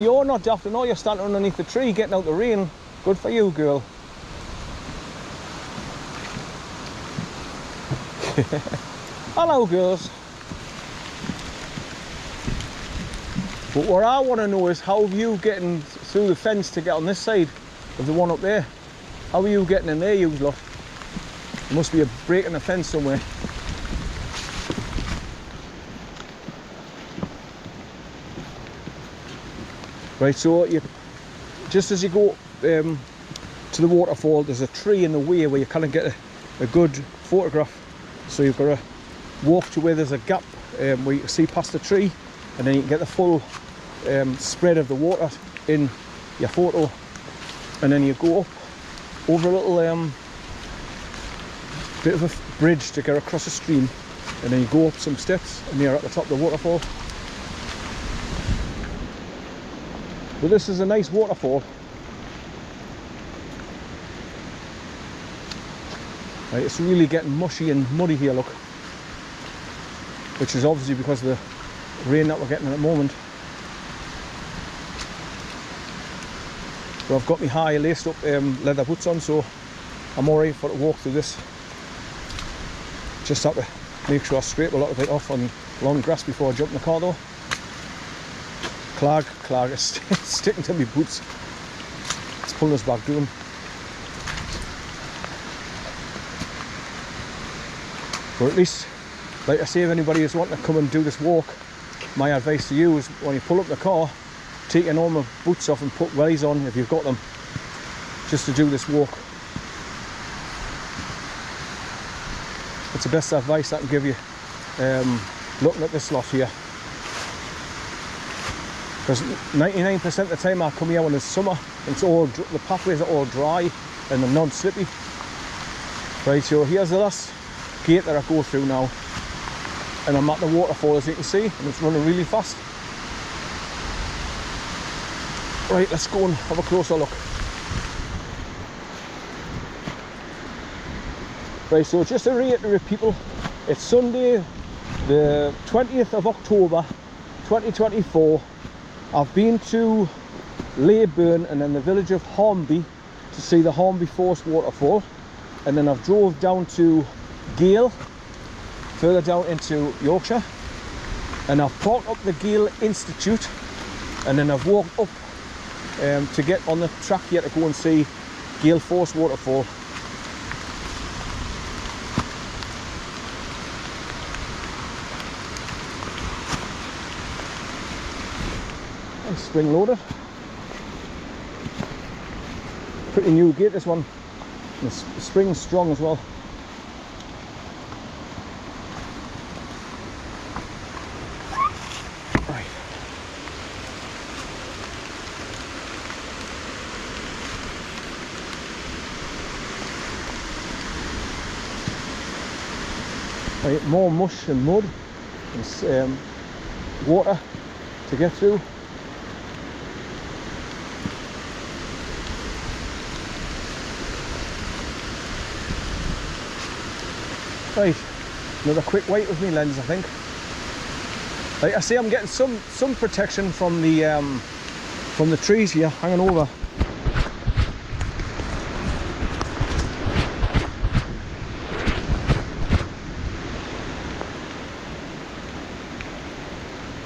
You're not daft at all, you're standing underneath the tree getting out the rain. Good for you, girl. Hello, girls. But what I want to know is, how are you getting through the fence to get on this side of the one up there? How are you getting in there, you lot? There must be a break in the fence somewhere. Right, so just as you go to the waterfall, there's a tree in the way where you kind of get a good photograph. So you've got to walk to where there's a gap where you can see past the tree, and then you can get the full spread of the water in your photo. And then you go up over a little bit of a bridge to get across a stream, and then you go up some steps and you're at the top of the waterfall. But this is a nice waterfall. Right, it's really getting mushy and muddy here, look. Which is obviously because of the rain that we're getting at the moment. So I've got my high laced up leather boots on, so I'm alright for to walk through this. Just have to make sure I scrape a lot of it off on long grass before I jump in the car though. Clag is sticking to my boots. It's pulling us back down. Or at least, like I say, if anybody is wanting to come and do this walk, my advice to you is, when you pull up the car, take your normal boots off and put wellies on if you've got them, just to do this walk. It's the best advice I can give you, looking at this lot here. Because 99% of the time I come here when it's summer, it's all, the pathways are all dry and they're non-slippy. Right, so here's the last gate that I go through now, and I'm at the waterfall, as you can see, and it's running really fast. Right, let's go and have a closer look. Right, so just to reiterate, people, it's Sunday the 20th of October 2024. I've been to Leyburn and then the village of Hornby to see the Hornby Forest waterfall, and then I've drove down to GAYLE, further down into Yorkshire, and I've parked up the GAYLE Institute, and then I've walked up to get on the track here to go and see GAYLE Forest waterfall. Spring loaded. Pretty new gate, this one. The spring's strong as well. Right. Right, more mush and mud and water to get through. Right, another quick wipe with me lens, I think. Like I say, I'm getting some protection from the trees here hanging over.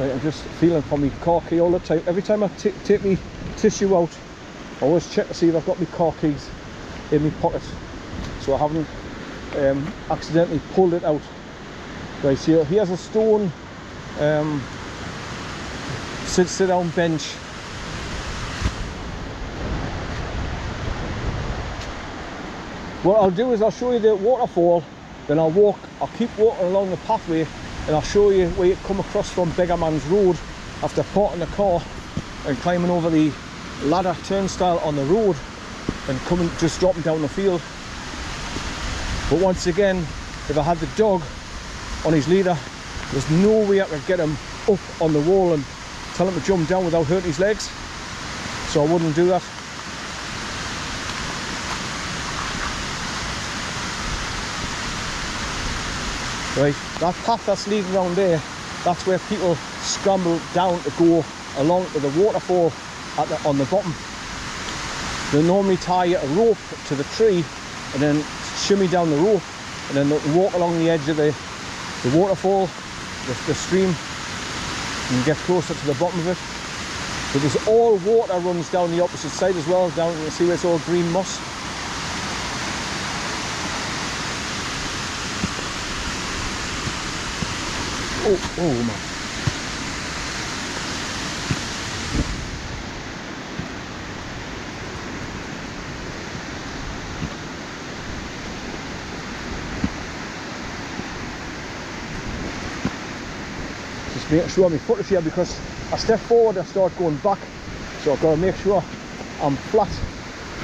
Right, I'm just feeling for my car key all the time. Every time I take my tissue out, I always check to see if I've got my car keys in my pocket, so I haven't accidentally pulled it out. Right, so here's a stone sit down bench. What I'll do is I'll show you the waterfall, then I'll keep walking along the pathway, and I'll show you where you come across from Beggarman's Road after parking the car and climbing over the ladder turnstile on the road and just dropping down the field. But once again, if I had the dog on his leader, there's no way I could get him up on the wall and tell him to jump down without hurting his legs, so I wouldn't do that. Right, that path that's leading around there, that's where people scramble down to go along to the waterfall on the bottom. They'll normally tie a rope to the tree and then shimmy down the rope, and then they'll walk along the edge of the waterfall, the stream, and get closer to the bottom of it. But there's all water runs down the opposite side as well. Down, you can see where it's all green moss. Oh man. Just making sure my footage here, because I step forward, I start going back, so I've got to make sure I'm flat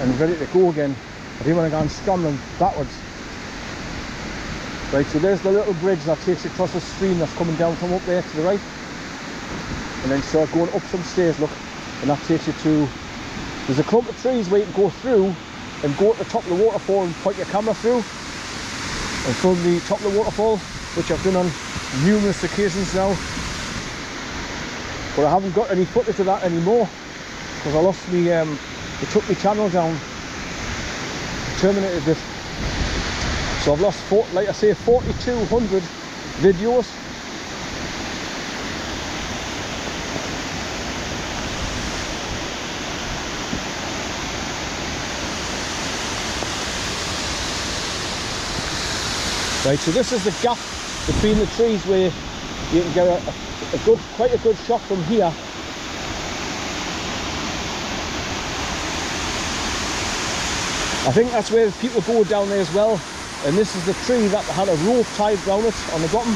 and ready to go again. I didn't want to go and scrambling backwards. Right, so there's the little bridge that takes you across the stream that's coming down from up there to the right, and then start going up some stairs, look, and that takes you to, there's a clump of trees where you can go through and go at the top of the waterfall and point your camera through and film the top of the waterfall, which I've done on numerous occasions now. But I haven't got any footage of that anymore because I lost me, they took my channel down, terminated it. So I've lost, like I say, 4,200 videos. Right, so this is the gap between the trees where you can get quite a good shot from here. I think that's where people go down there as well. And this is the tree that had a rope tied around it on the bottom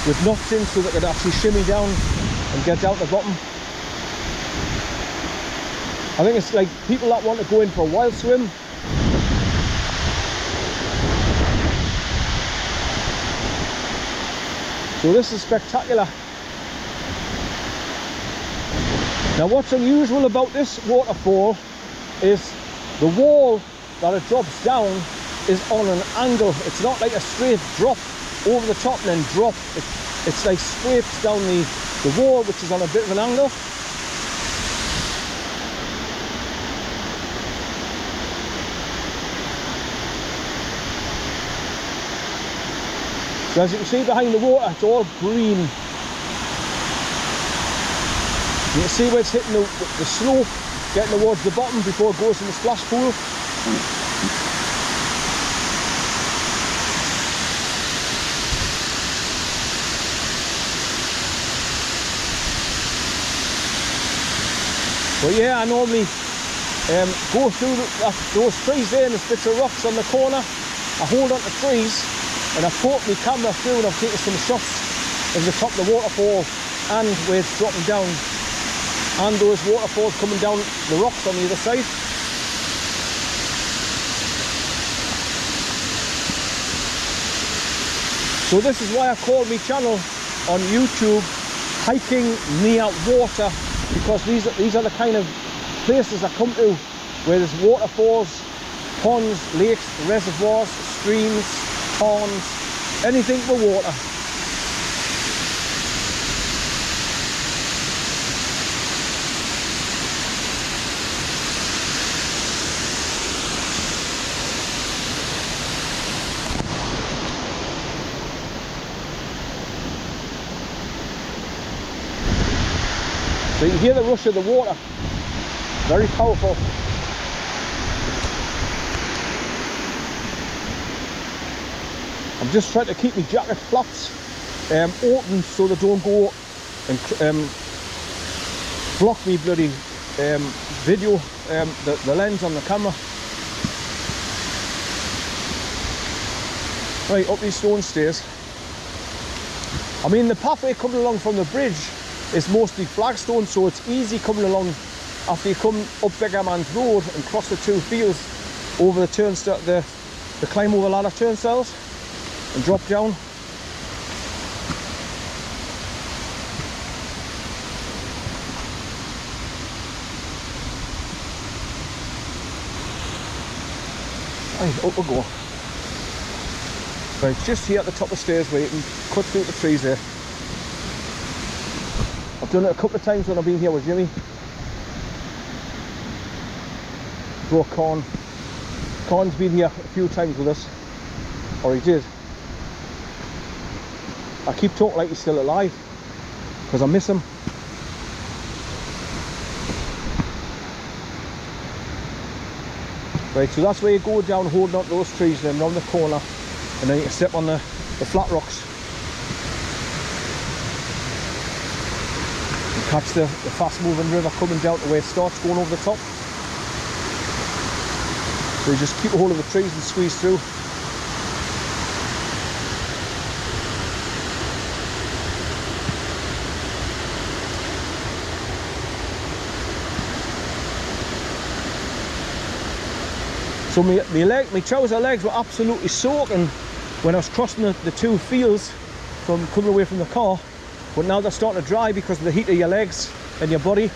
with knots in, so that they could actually shimmy down and get down to the bottom. I think it's like people that want to go in for a wild swim. So this is spectacular. Now what's unusual about this waterfall is the wall that it drops down is on an angle. It's not like a straight drop over the top and then drop. It's like scrapes down the wall, which is on a bit of an angle. So as you can see behind the water, it's all green. You can see where it's hitting the slope, getting towards the bottom before it goes in the splash pool. But yeah, I normally go through those trees there and the bits of rocks on the corner. I hold on to trees and I put my camera through, and I've taken some shots of the top of the waterfall and where it's dropping down, and those waterfalls coming down the rocks on the other side. So this is why I called my channel on YouTube Hiking Near Water, because these are the kind of places I come to where there's waterfalls, ponds, lakes, reservoirs, streams, ponds, anything for water. So you can hear the rush of the water, very powerful. I'm just trying to keep my jacket flaps open so they don't go and block me bloody video, the lens on the camera. Right, up these stone stairs. I mean, the pathway coming along from the bridge is mostly flagstone, so it's easy coming along after you come up Beggarman's Road and cross the two fields over the turnstile, the climb over ladder turnstiles and drop down. Right, up we go. Right, just here at the top of the stairs where you can cut through the trees there. I've done it a couple of times when I've been here with Jimmy. Bro Corn's been here a few times with us, or he did. I keep talking like he's still alive, because I miss him. Right, so that's where you go down, holding on to those trees, then round the corner, and then you can step on the flat rocks. And catch the fast moving river coming down to where it starts going over the top. So you just keep a hold of the trees and squeeze through. So my trouser legs were absolutely soaking when I was crossing the two fields from coming away from the car, but now they're starting to dry because of the heat of your legs and your body.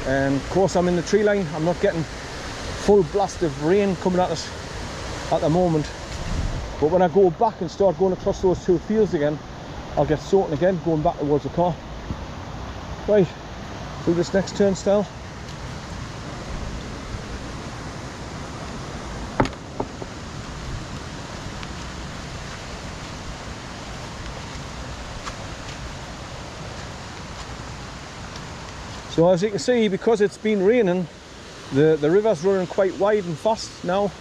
And of course I'm in the tree line, I'm not getting full blast of rain coming at us at the moment, but when I go back and start going across those two fields again, I'll get soaking again going back towards the car. Right, through this next turnstile. So as you can see, because it's been raining, the river's running quite wide and fast now.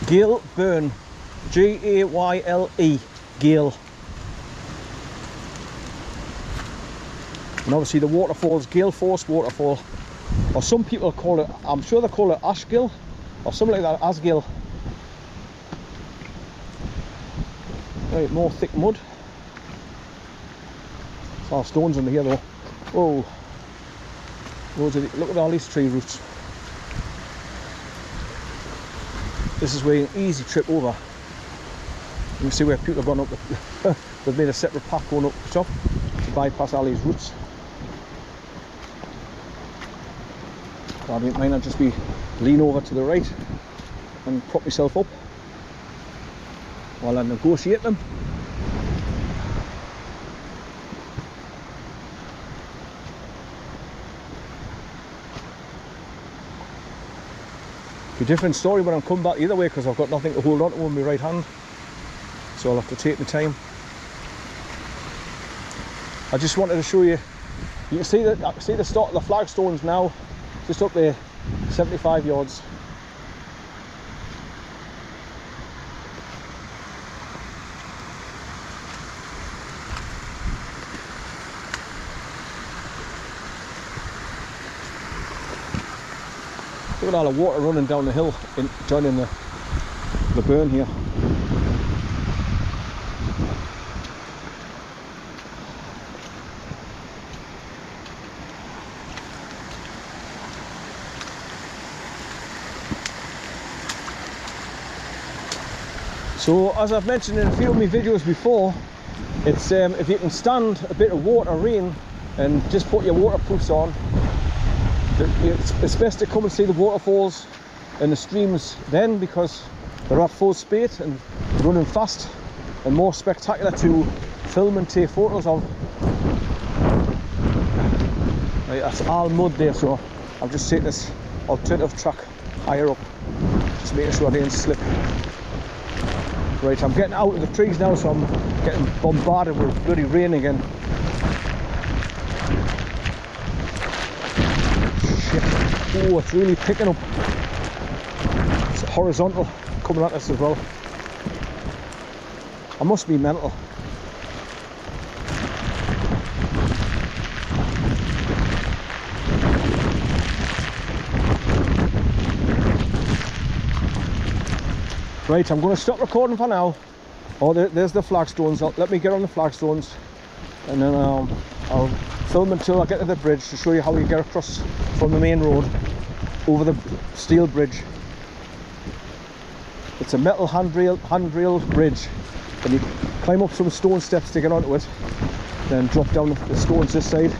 GAYLE Burn, G-A-Y-L-E, GAYLE. And obviously the waterfall's Gale Force waterfall, or some people call it, I'm sure they call it Ashgill or something like that, Asgill. Right, more thick mud. There's all stones under here though. Whoa. Look at all these tree roots. This is where an easy trip over. You can see where people have gone up. They've made a separate path going up the top to bypass all these roots. So I might not just be lean over to the right and prop myself up while I negotiate them. Be a different story when I'm coming back either way, because I've got nothing to hold on to with my right hand, so I'll have to take my time. I just wanted to show you. You can see that. See the start of the flagstones now, just up there, 75 yards. Look at all the water running down the hill, joining the burn here. So as I've mentioned in a few of my videos before, it's if you can stand a bit of water, rain, and just put your waterproofs on, it's best to come and see the waterfalls and the streams then, because they're at full speed and running fast and more spectacular to film and take photos of. Right, that's all mud there, so I've just taken this alternative track higher up, just making sure I didn't slip. Right, I'm getting out of the trees now, so I'm getting bombarded with bloody rain again. Oh, it's really picking up. It's horizontal coming at us as well. I must be mental. Right, I'm going to stop recording for now. Oh, there's the flagstones. Let me get on the flagstones, and then I'll film until I get to the bridge to show you how you get across from the main road over the steel bridge. It's a metal handrail bridge, and you climb up some stone steps to get onto it, then drop down the stones this side.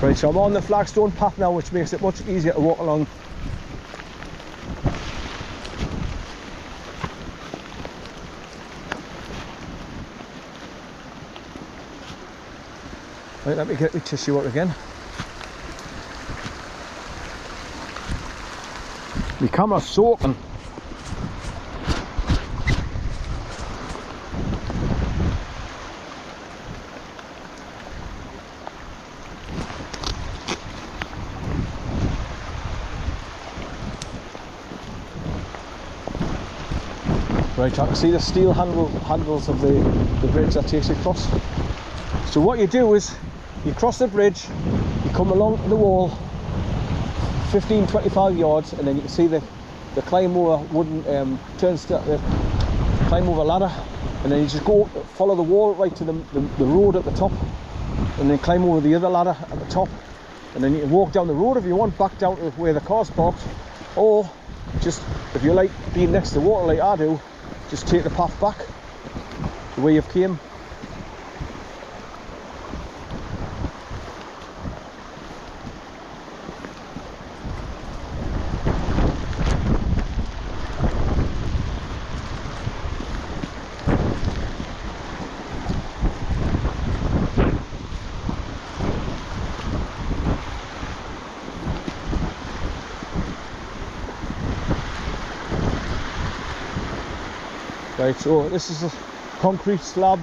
Right, so I'm on the flagstone path now, which makes it much easier to walk along. Right, let me get my tissue out again. My camera's soaking. Right, I can see the steel handles of the bridge that takes you across. So what you do is, you cross the bridge, you come along the wall 15-25 yards, and then you can see the climb over wooden turnstile, climb over ladder, and then you just go follow the wall right to the road at the top, and then climb over the other ladder at the top, and then you can walk down the road if you want, back down to where the car's parked, or just, if you like being next to the water like I do, just take the path back the way you've came. Right, so this is a concrete slab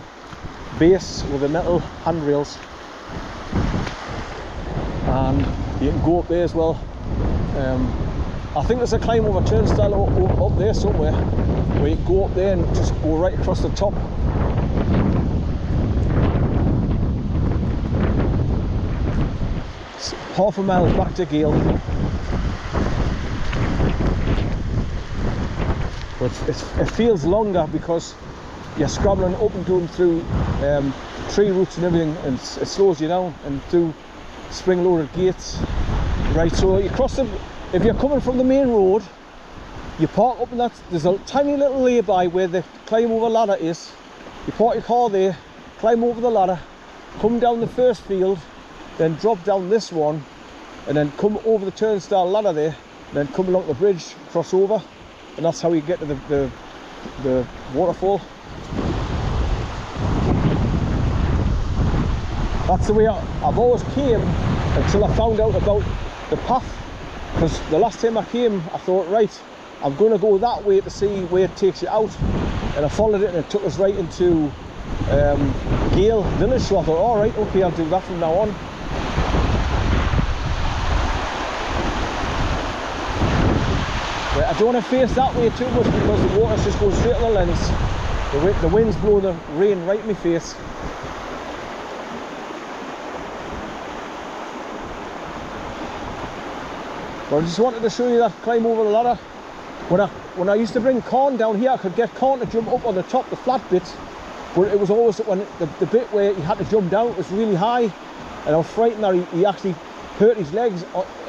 base with the metal handrails, and you can go up there as well. I think there's a climb over turnstile up there somewhere, where you can go up there and just go right across the top. It's half a mile back to GAYLE. But it feels longer because you're scrabbling up and down through tree roots and everything, and it slows you down, and through spring-loaded gates. Right, so you cross them. If you're coming from the main road, you park up in that. There's a tiny little lay-by where the climb over ladder is. You park your car there, climb over the ladder, come down the first field, then drop down this one, and then come over the turnstile ladder there, and then come along the bridge, cross over. And that's how you get to the waterfall. That's the way I've always came until I found out about the path. Because the last time I came, I thought, right, I'm going to go that way to see where it takes you out. And I followed it, and it took us right into GAYLE village. So I thought, all right, okay, I'll do that from now on. I don't want to face that way too much because the water's just going straight on the lens. The wind's blowing the rain right in my face. But I just wanted to show you that climb over the ladder. When I used to bring corn down here, I could get corn to jump up on the top, the flat bit. But it was always when the bit where he had to jump down, it was really high. And I was frightened that he actually hurt his legs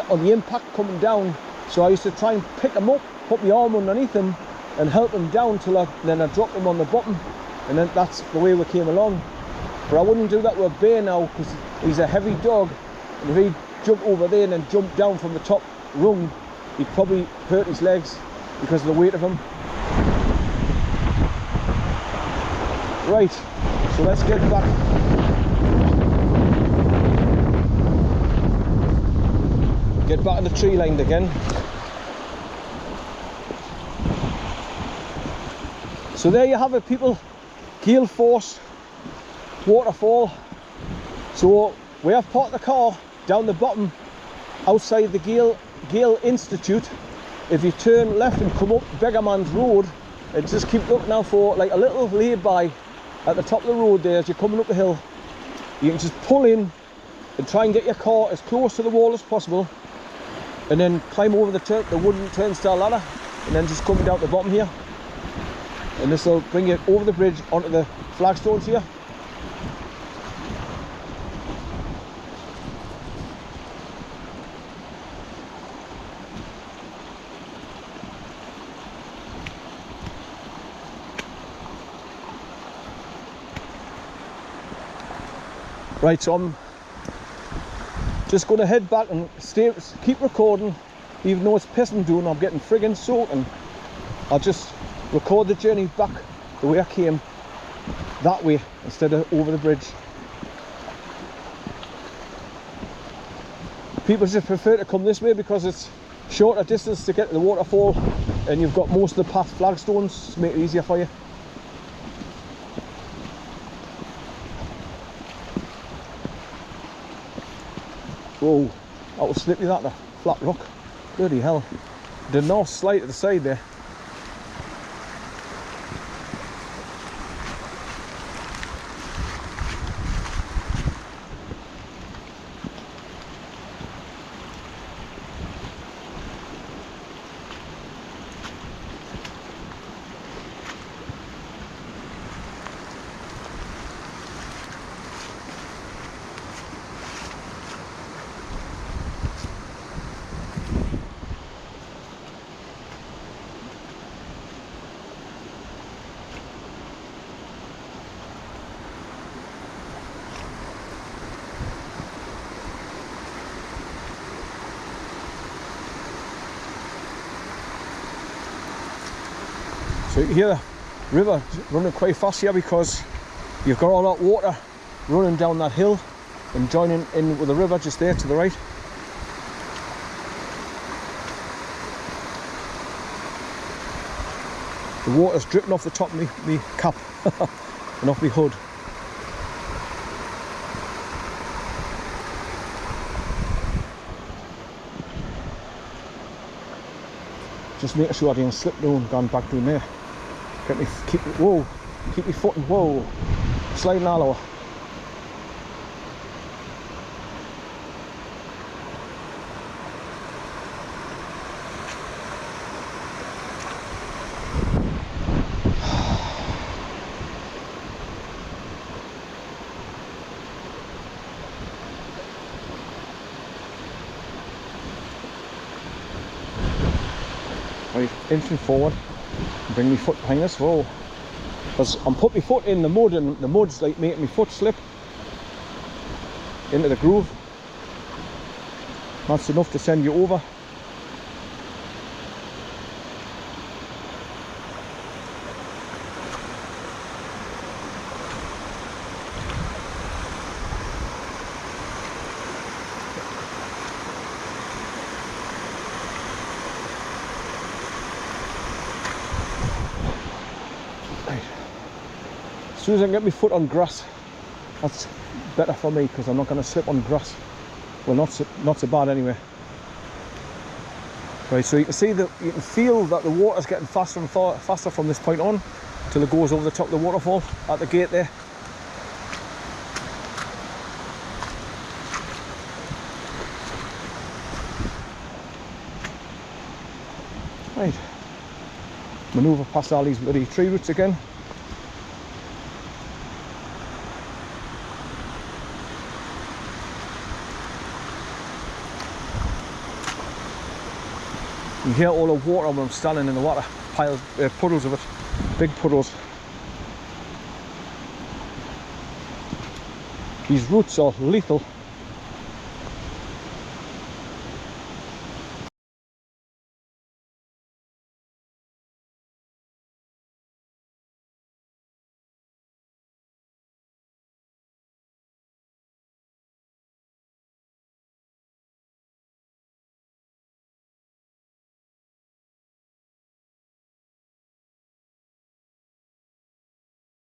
on the impact coming down. So I used to try and pick him up, put my arm underneath him and help him down till then I dropped him on the bottom, and then that's the way we came along. But I wouldn't do that with a bear now because he's a heavy dog, and if he'd jump over there and then jump down from the top rung, he'd probably hurt his legs because of the weight of him. Right, so let's get back. Get back in the tree line again. So there you have it, people. GAYLE Force waterfall. So we have parked the car down the bottom outside the GAYLE Institute. If you turn left and come up Beggarman's Road, and just keep looking out for like a little lay-by at the top of the road there as you're coming up the hill. You can just pull in and try and get your car as close to the wall as possible, and then climb over the wooden turnstile ladder, and then just come down to the bottom here, and this will bring you over the bridge onto the flagstones here. Right, so I'm just going to head back and keep recording, even though it's pissing down. I'm getting friggin' soaking. I'll just record the journey back the way I came, that way instead of over the bridge. people just prefer to come this way because it's shorter distance to get to the waterfall, and you've got most of the path flagstones to make it easier for you. Whoa, that was slippery, that, the flat rock. Bloody hell. The north slide to the side there. So you can hear the river running quite fast here because you've got all that water running down that hill and joining in with the river just there to the right. The water's dripping off the top of me cap and off my hood. Just making sure I didn't slip down, gone back down there. Keep me footing, whoa, sliding all over. Right, inching forward, bring my foot behind us, whoa. Because I'm putting my foot in the mud and the mud's like making my foot slip into the groove. That's enough to send you over. As soon as I can get my foot on grass, that's better for me because I'm not going to slip on grass. Well, not so bad anyway. Right, so you can see that you can feel that the water's getting faster and faster from this point on until it goes over the top of the waterfall at the gate there. Right, manoeuvre past all these bloody tree roots again. You hear all the water when I'm standing in the water, puddles of it, big puddles. These roots are lethal.